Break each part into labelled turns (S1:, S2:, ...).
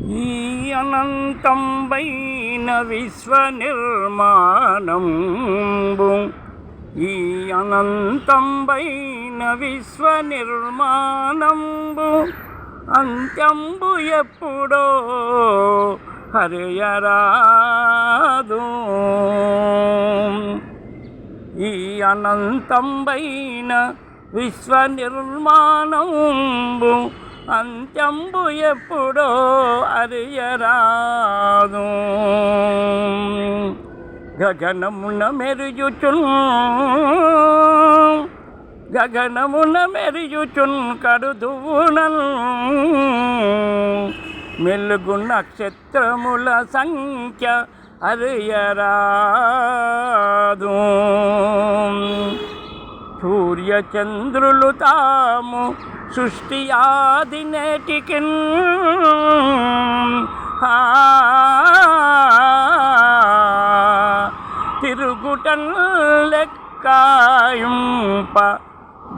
S1: ఈ అనంతంబైన విశ్వనిర్మాణంబు ఈ అనంతంబైన విశ్వనిర్మాణంబు అంత్యంబు ఎప్పుడో హరియరాదు. ఈ అనంతంబైన విశ్వనిర్మాణంబు అంత్యంబు ఎప్పుడో అరియరాదు. గగనమున మెరియుచున్ కడుదువునల్ మెలుగు నక్షత్రముల సంఖ్య అరియరాదు. సూర్యచంద్రులు తాము సృష్టి ఆది నేటికిన్ తిరుగుటన్ లెక్కాయింప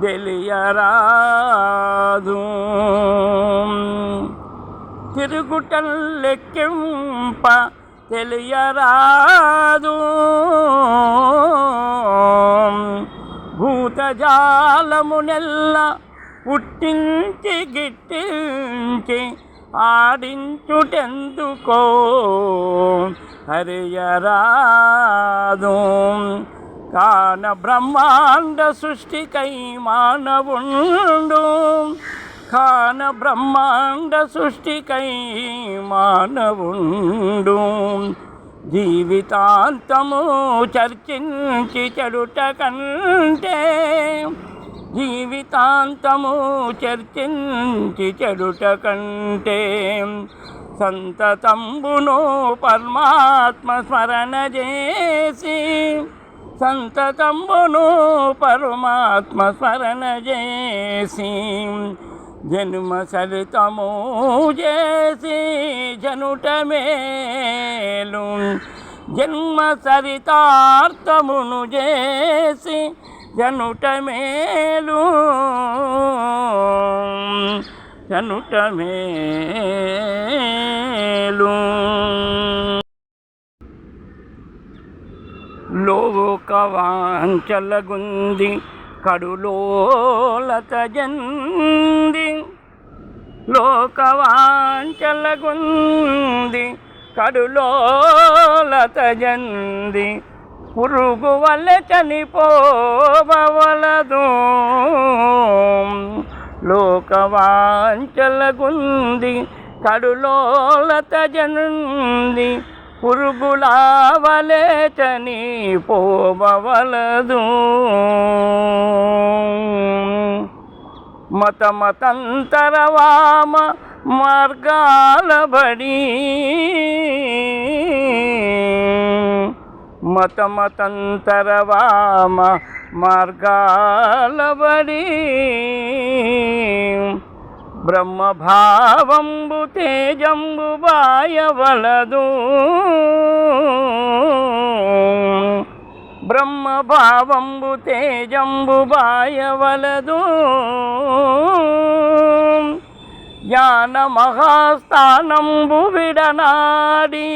S1: తెలియరాదు. తిరుగుటన్ లెక్కింప తెలియరాదు. భూతజాలమునెల్ల పుట్టించి గిట్టించి ఆడించుటెందుకో హరియరాదు. కాన బ్రహ్మాండ సృష్టికై మానవుండు కాన బ్రహ్మాండ సృష్టికై మానవుండు జీవితాంతము చర్చించి చెడుట కంటే జీవితాంతము చర్చించి చెడుట కంటే సంతతంబును పరమాత్మ స్మరణ చేసి సంతతంబును పరమాత్మ స్మరణ చేసి జన్మ సరితము చేసి జనుట మేలు జన్మ సరితార్థమును చేసి జనుట మేలు జనుట మేలు. లోకవాంఛలగుంది కడులోలత జంది లోకవాంఛలగుంది కడులోలత జంది పురుగు వలె చనిపోవలదు. లోకవాంఛలగుంది కడులోలత జంది పురుగుల వలె చనిపోవలదు. మతమతంతర వామ మార్గాల బడి మతమతంతర వామ మార్గాల బడి బ్రహ్మభావంబు తేజంబు బాయవలదు. బ్రహ్మభావంబు తేజంబు బాయవలదు. జ్ఞాన మహాస్థానంబు విడనాడి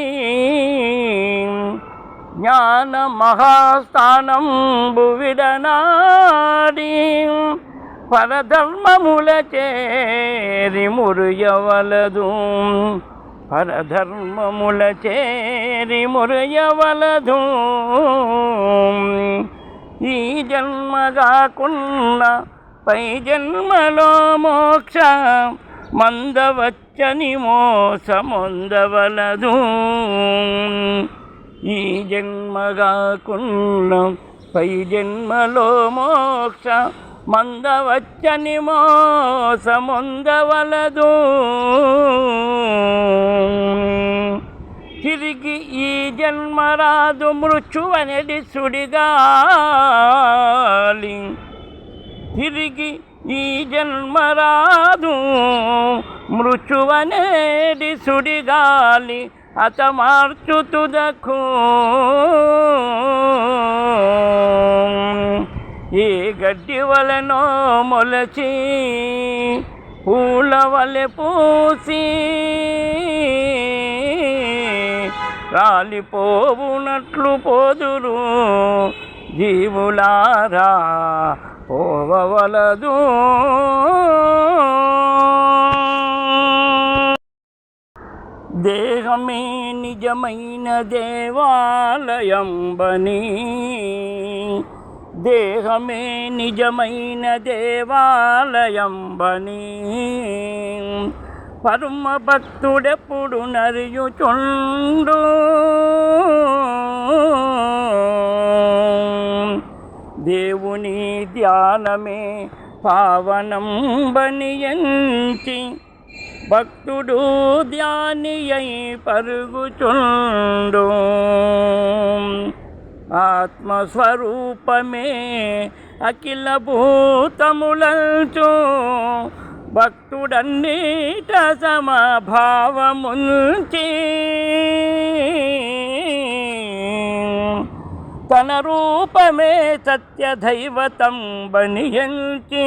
S1: జ్ఞాన మహాస్థానంబు విడనాడి పరధర్మముల చేరి మురియవలదు. పరధర్మముల చేరి మురియవలదు. ఈ జన్మ కాకున్న పై జన్మలో మోక్ష మందవచ్చని మోసమొందవలదు. ఈ జన్మ కాకున్న పై జన్మలో మోక్ష మందవచ్చని మోసమొందవలదు. తిరిగి ఈ జన్మరాదు మృత్యువనెడి సుడిగాలి తిరిగి ఈ జన్మరాదు మృత్యువనేడి సుడిగాలి హతమార్చుతుదకు. ఏ గడ్డి వలెనో మొలచి పూల వలె పూసి రాలిపోవునట్లు పోదురు జీవులారా పోవవలదు. దేహమే నిజమైన దేవాలయంబని, దేహమే నిజమైన దేవాలయంబని పరమ భక్తుడెప్పుడు నరియుచుండు. దేవుని ధ్యానమే పావనంబని ఎంచి భక్తుడు ధ్యాని అయి పరుగుచుండు. ఆత్మస్వరూపమే అఖిల భూతములంచు భక్తుడన్నీట సమభావముంచి తన రూపమే సత్యదైవతం బనియంచి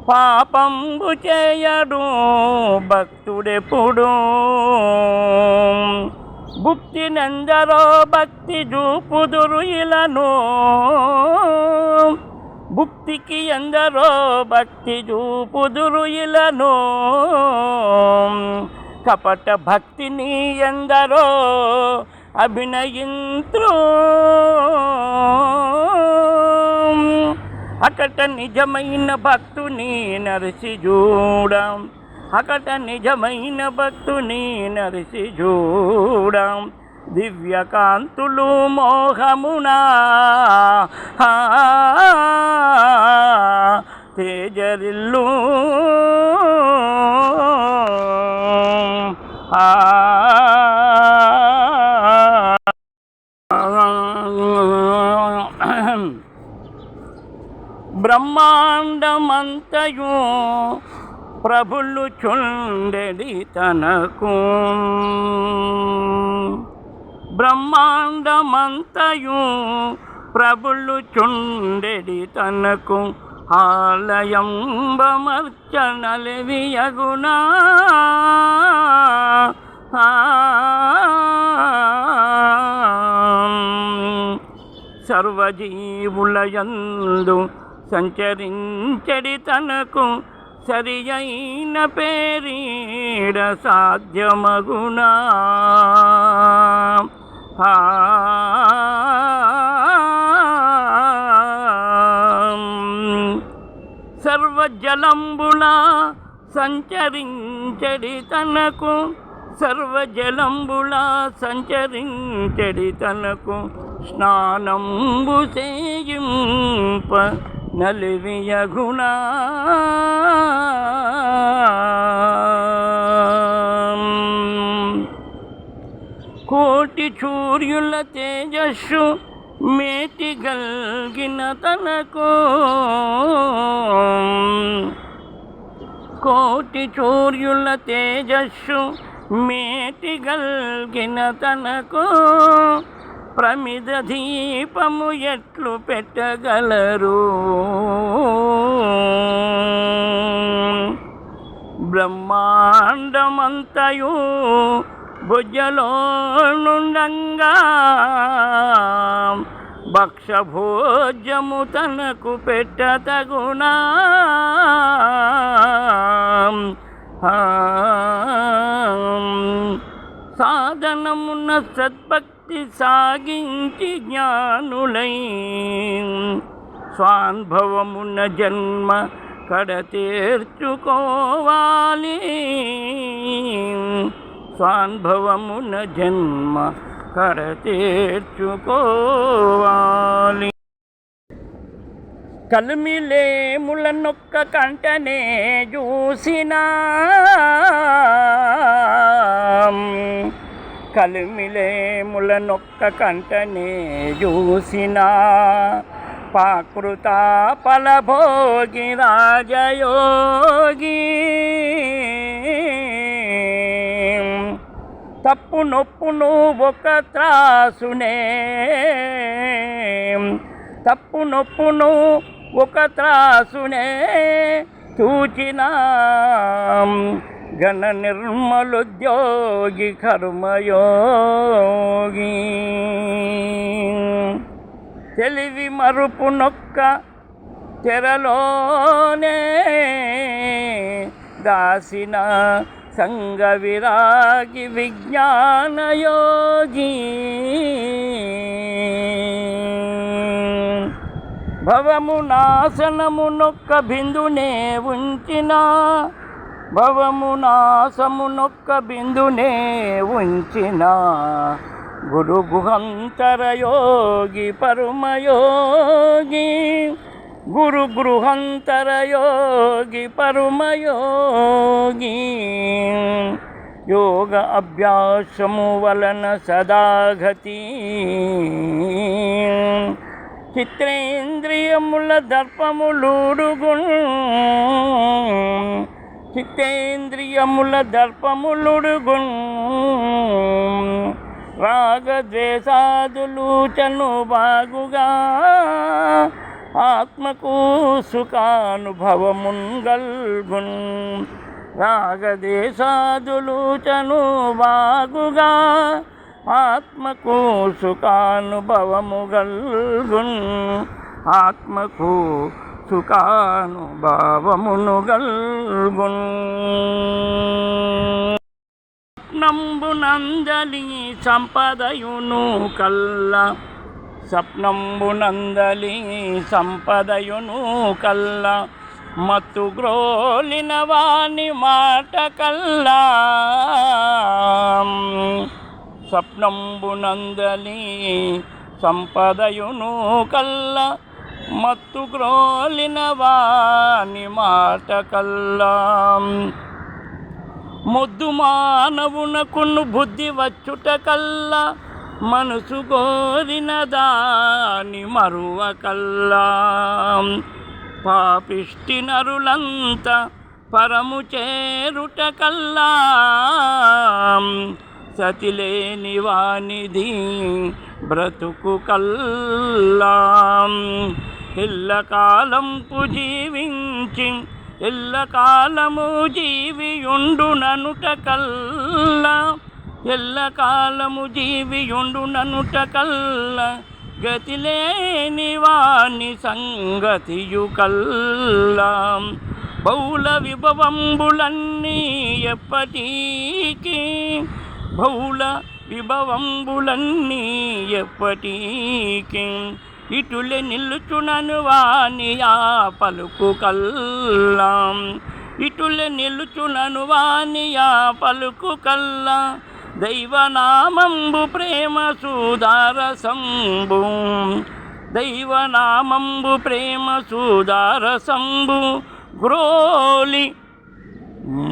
S1: పాపంబు చేయడు భక్తుడెప్పుడు. భుక్తి నందరో భక్తి చూపుదురు ఇలను, భుక్తికి ఎందరో భక్తి చూపుదురు ఇలను. కపట భక్తిని ఎందరో అభినయింత్రు, అకట నిజమైన భక్తుని నరసి చూడం, అకట నిజమైన భక్తుని నరసి చూడం. దివ్యకాంతులు మోహమునా తేజరిల్లు, బ్రహ్మాండమంతయు ప్రభులు చుండెడి తనకు, బ్రహ్మాండమంతయు ప్రభులు చుండెడి తనకు ఆలయంబమర్చనలివియగునా. సర్వజీవులయందు సంచరించడి తనకు సరి అయిన పేరీడ సాధ్యమగునా. సర్వజలంబులా సంచరించడి తనకు, సర్వజలంబులా సంచరించడి తనకు స్నానంబు చేయింప నలివియగునా. కోటి సూర్యుల తేజస్సు మేటి గల్గిన తనకు, కోటి సూర్యుల తేజస్సు మేటి గల్గిన తనకు ప్రమిద దీపము ఎట్లు పెట్టగలరు. బ్రహ్మాండమంతయు భుజలో నుండంగా భక్షభోజ్యము తనకు పెట్టతగునా. సాధనమున సద్భక్తి సాగించి జ్ఞానులై స్వానుభవమున జన్మ కడతేర్చుకోవాలి, స్వానుభవమున జన్మ కడతేర్చుకోవాలి. కలిమిలేములనొక్క కంటనే చూసినా, కలిమిలేములనొక్క కంటనే చూసినా పాకృత ఫలభోగి రాజయోగి. తప్పు నొప్పును ఒక త్రాసునే, తప్పు నొప్పును ఒక త్రాసునే చూచిన ఘన నిర్మలుద్యోగి కర్మయోగి తెలివి మరుపు నొక్క తెరలోనే దాసిన సంగ విరాగి విజ్ఞానయోగి భవము నాశనము నొక్క బిందునే ఉంచిన భవము నాశము నొక్క బిందునే ఉంచిన గురు గుహంతరయోగి పరమయోగి గురు గృహంతరయోగి పరమయోగి యోగ అభ్యాసము వలన సదాగతి చిత్రేంద్రియముల దర్పములుడుగున్ చిత్తేంద్రియముల దర్పములుడుగున్ రాగద్వేషాదులు చను బాగుగా ఆత్మకు సుఖానుభవమున్ గల్గున్ రాగదేశాదులు చను బాగుగా ఆత్మకు సుఖానుభవము గల్గున్ ఆత్మకు సుఖానుభవమును గల్గున్ స్వప్నంబునందలి సంపదయును కల్లా స్వప్నంబునందలి సంపదయును కల్లా మత్తు గ్రోలిన వాని మాట కల్లా స్వప్నంబునందలి సంపదయును కల్లా మత్తు గ్రోలిన వాని మాట కల్లా మొద్దు మానవునకును బుద్ధి వచ్చుట కల్లా మనసు కోరిన దాని మరువ కల్లా పాపిష్టి నరులంత పరము చేరుట కల్లా సతిలేని వానిది బ్రతుకు కల్లా ఎల్లకాలంపు జీవించి ఎల్లకాలము జీవియుండుననుట కల్లా ఎల్లకాలము జీవియుండుననుట కల్లా గతిలేని వాని సంగతియు కల్లా బహుళ విభవంబులన్నీ ఎప్పటికీ బహుళ విభవంబులన్నీ ఎప్పటికీ ఇటులే నిలుచునను వాని ఆ పలుకు కల్లా ఇటులే నిలుచునను వాని ఆ పలుకు కల్లా దైవనామంబు ప్రేమ సుధారసంబు దైవనామంబు ప్రేమ సుధారసంబు గ్రోలి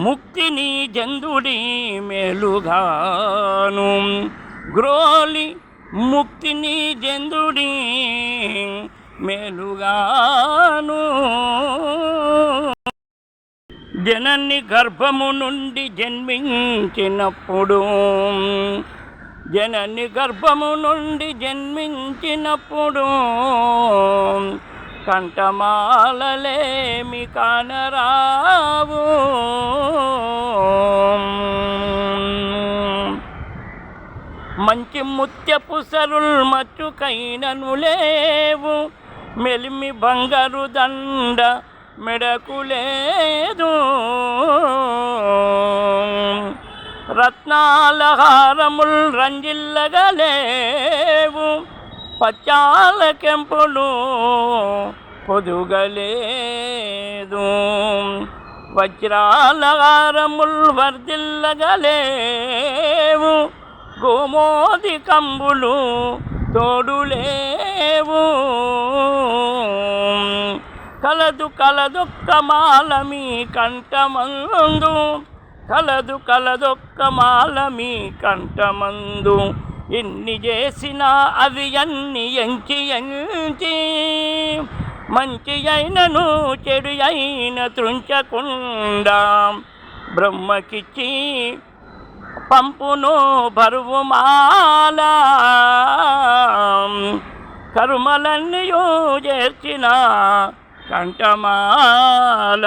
S1: ముక్తిని జందుడి మేలుగాను గ్రోలి ముక్తిని జందుడి మేలుగాను జనని గర్భము నుండి జన్మించినప్పుడు జనని గర్భము నుండి జన్మించినప్పుడు కంఠమాలలేమి కానరావు మంచి ముత్యపు సరుల్ మచ్చుకైనను లేవు మెలిమి బంగారు దండ మెడకు లేదు రత్నాల హారముల్ రంజిల్లగలేవు పచ్చాల కెంపులు పొదుగలేదు వజ్రాల హారముల్ వర్ధిల్లగలేవు గోమోది కంబులు తోడులేవు కలదు కలదొక్క మాల మీ కంఠమందు కలదు కలదొక్క మాల మీ కంఠమందు ఎన్ని చేసినా అవి అన్ని ఎంచి ఎంచి మంచి అయినను చెడు అయిన త్రుంచకుండా బ్రహ్మకిచ్చి పంపును బరువు మాల కర్మలన్నయూ చేర్చిన కంఠమాల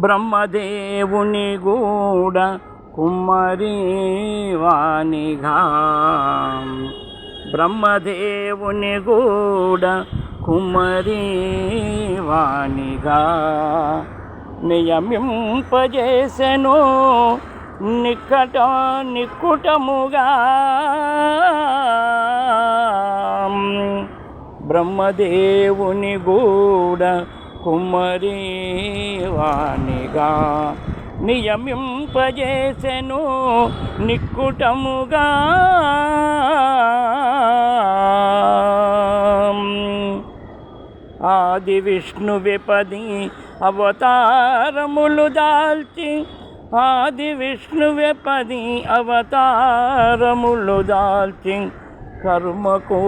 S1: బ్రహ్మదేవుని గూడ కుమ్మరి వానిగా బ్రహ్మదేవుని గూడ కుమ్మరి వానిగా నియమింపజేసెను నిక్కుటముగా బ్రహ్మదేవుని గూడ కుమ్మరి వానిగా నియమింపజేసెను నిక్కుటముగా ఆది విష్ణువే 10 అవతారములు దాల్చి ఆది విష్ణువే 10 అవతారములు దాల్చి కర్మకు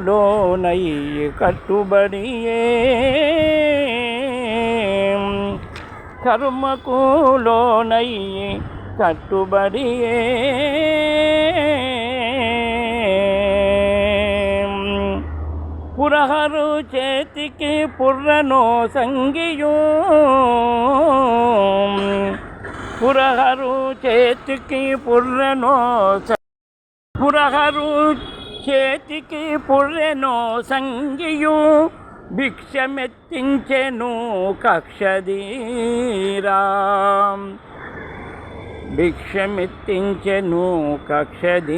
S1: లోనయ్యి కట్టుబడియే కర్మకు లోనయ్యి కట్టుబడియే పురహరు చేతికి పుర్రనో సంగియు పురహరు చేతికి పుర్రనో పురహరు చేతికి పుర్రెనో సంగియు భిక్షమెత్తించెను కక్షధీరా భిక్షమెత్తించెను కక్షధీరా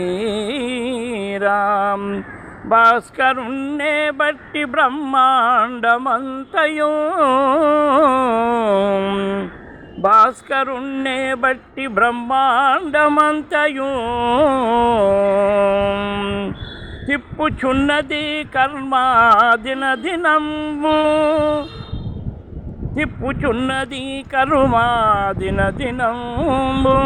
S1: భాస్కరుణ్ణే బట్టి బ్రహ్మాండమంతయు భాస్కరుణ్ణే బట్టి బ్రహ్మాండమంతయు తిప్పుచున్నది కర్మ దినదినంబు తిప్పుచున్నది కర్మ దినదినంబు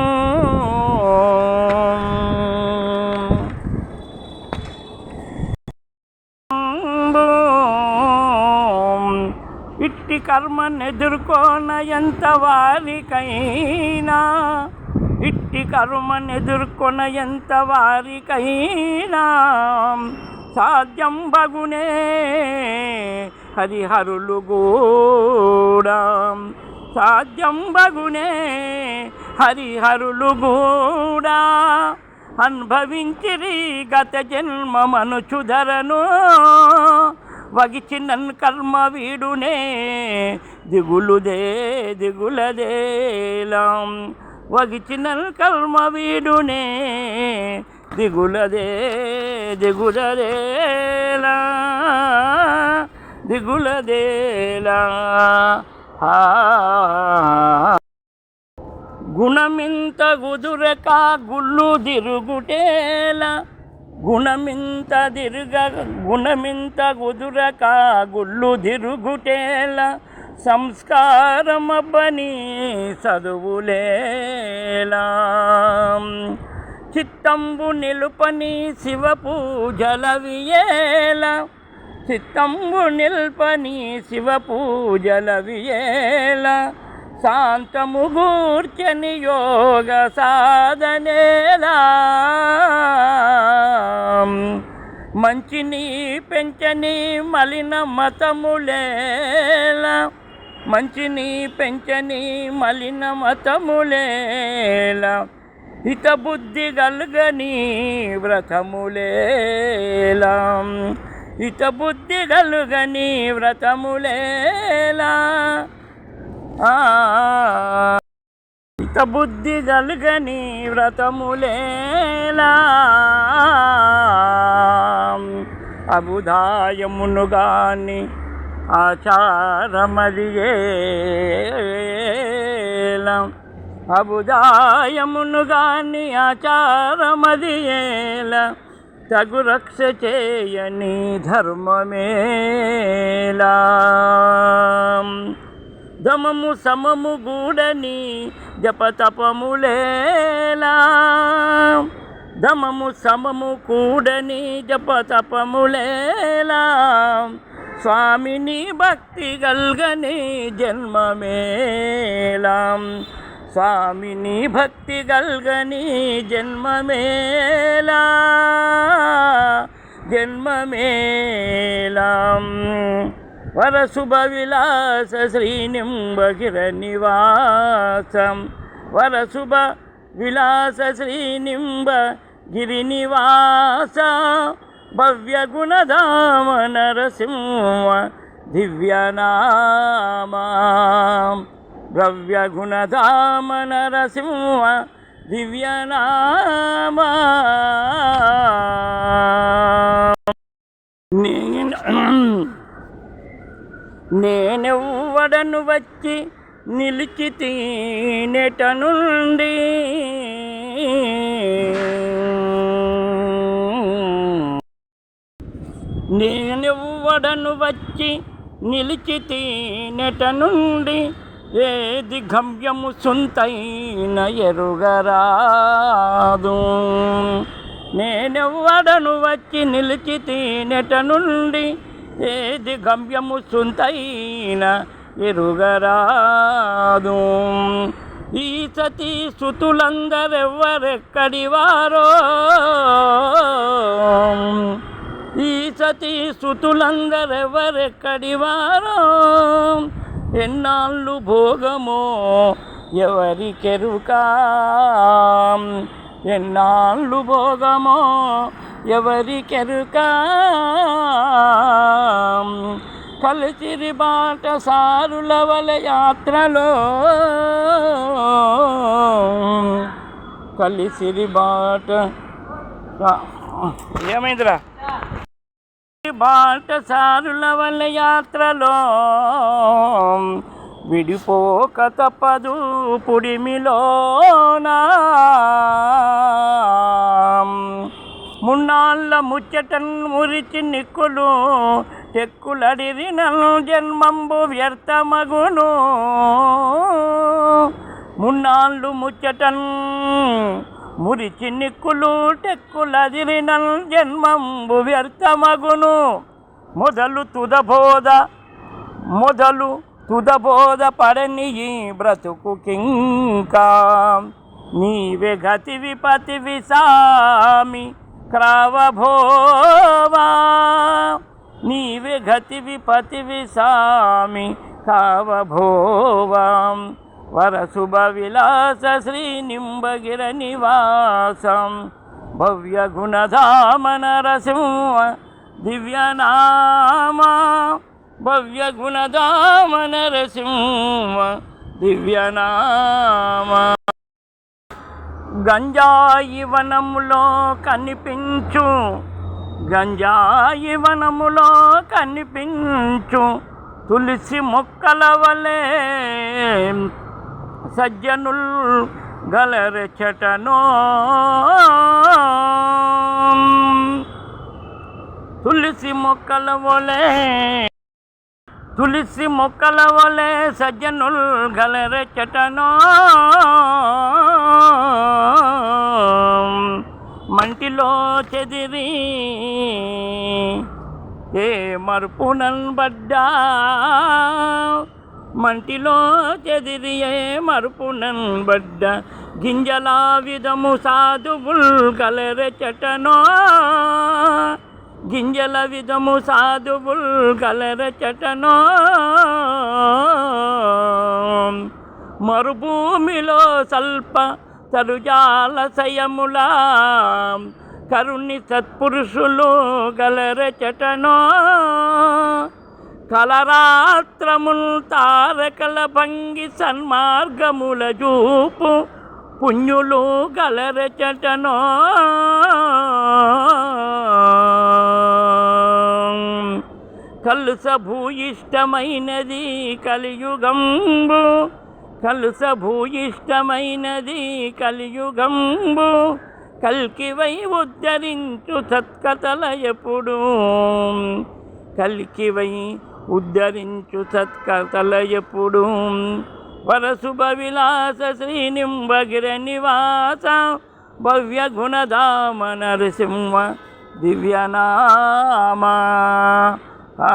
S1: ఇట్టి కర్మనెదుర్కోన ఎంత వారికైనా ఇట్టి కర్మనెదుర్కొన ఎంత వారికైనా సాధ్యం బగునే హరిహరులు కూడా సాధ్యం బగునే హరిహరులు కూడా అనుభవించిరి గత జన్మమనుచుధరను వగిచినన్ కర్మ వీడునే దిగులదేలాం వగిచినన్ కర్మ వీడునే దిగులదేలా గుణమింత గుదురక గుళ్ళు దిరుగుటేలా గుణమింత గుదురక గుళ్ళు దిరుగుటేలా సంస్కారమబ్బని చదువులేలా చిత్తంబు నిలుపని శివ పూజలవియేలా చిత్తంబు నిల్పని శివ పూజలవియేలా శాంతము గూర్చని యోగ సాధనేలా మంచిని పెంచని మలిన మతములేలా మంచిని పెంచని మలిన మతములేలా హితబుద్ధి గల్గని వ్రతములేలా హితబుద్ధి గల్గని వ్రతములేలా హితబుద్ధి గల్గని వ్రతములేలా అబుదాయమును గాని ఆచారమదియేలా అబుదాయమును గాని ఆచారమదియేలా తగు రక్ష చేయని ధర్మమేలా దమము సమము గూడని జపతపములేలా దమము సమము కూడని జపతపములేలా స్వామిని భక్తి గల్గని జన్మమేలా స్వామిని భక్తి గల్గని జన్మమేలా వరశుభ విలాస శ్రీనింబగిర నివాసం వరశుభ విలాస శ్రీనింబ గిరినివాస భవ్య గుణధామ నరసింహ దివ్యనామా భవ్య గుణధామ నరసింహ దివ్యనామా నేనెవ్వడను వచ్చి నిలిచితి నెట నుండి నేనెవ్వడను వచ్చి నిలిచితి నెట నుండి ఏది గమ్యము సొంతైన ఎరుగరాదు నేనెవ్వడను వచ్చి నిలిచితి నెట నుండి ఏది గమ్యము సొంతైన ఎరుగరాదు ఈ సతీ సుతులందరెవ్వరెక్కడి వారో ఈ సతీ సుతులందరెవ్వరెక్కడి వారో ఎన్నాళ్ళు భోగమో ఎవరికెరుక ఎన్నాళ్ళు భోగమో ఎవరికెరుక కలిసిరి బాట సారుల వల యాత్రలో కలిసిరి బాట ఏమైందిరా బాట సారుల వల యాత్రలో విడిపోక తప్పదు పుడిమిలోనా మున్నాళ్ళ ముచ్చటన్ మురిచి నిక్కులు టెక్కులడిరిన జన్మంబు వ్యర్థమగును మున్నాళ్ళు ముచ్చటన్ మురిచి నిక్కులు టెక్కులదిరిన జన్మంబు వ్యర్థమగును మొదలు తుదబోధ పడని ఈ బ్రతుకు కింకా నీవే గతి విపతి విసామి క్రావభోవా నీవే గతి విపతి విసామి కావభోవా వరశుభ విలాస శ్రీనింబగిర నివాసం భవ్య గుణధామ నరసింహ దివ్యనామా భవ్య గుణధామ నరసింహ దివ్యనామా గంజాయి వనములో కనిపించు గంజాయి వనములో కనిపించు తులసి మొక్కల వలె సజ్జనుల్ గలరెచటనో తులసి మొక్కల వలె సజ్జనుల్ గలరెచటనో మంటిలో చెదిరి ఏ మరుపునన్ బడ్డా మంటిలో చెదిరి ఏ మరుపునన్ బడ్డ గింజల విధము సాధువుల్ కలరెచటనో గింజల విధము సాధువుల్ కలరెచటనో మరుభూమిలో స్వల్ప తరుజాలశయములా కరుణి సత్పురుషులు గలరెచటనో కలరాత్రముల్ తారకల భంగి సన్మార్గముల చూపు పుణ్యులు గలరెచటనో కలుస భూయిష్టమైనది కలియుగంబు కలుస భూయిష్టమైనది కలియుగంబు కల్కివై ఉద్ధరించు సత్కథల ఎప్పుడు కల్కివై ఉద్ధరించు సత్కథల ఎప్పుడు వరశుభ విలాస శ్రీనింబగిర నివాస భవ్య గుణధామ నరసింహ దివ్యనామా ఆ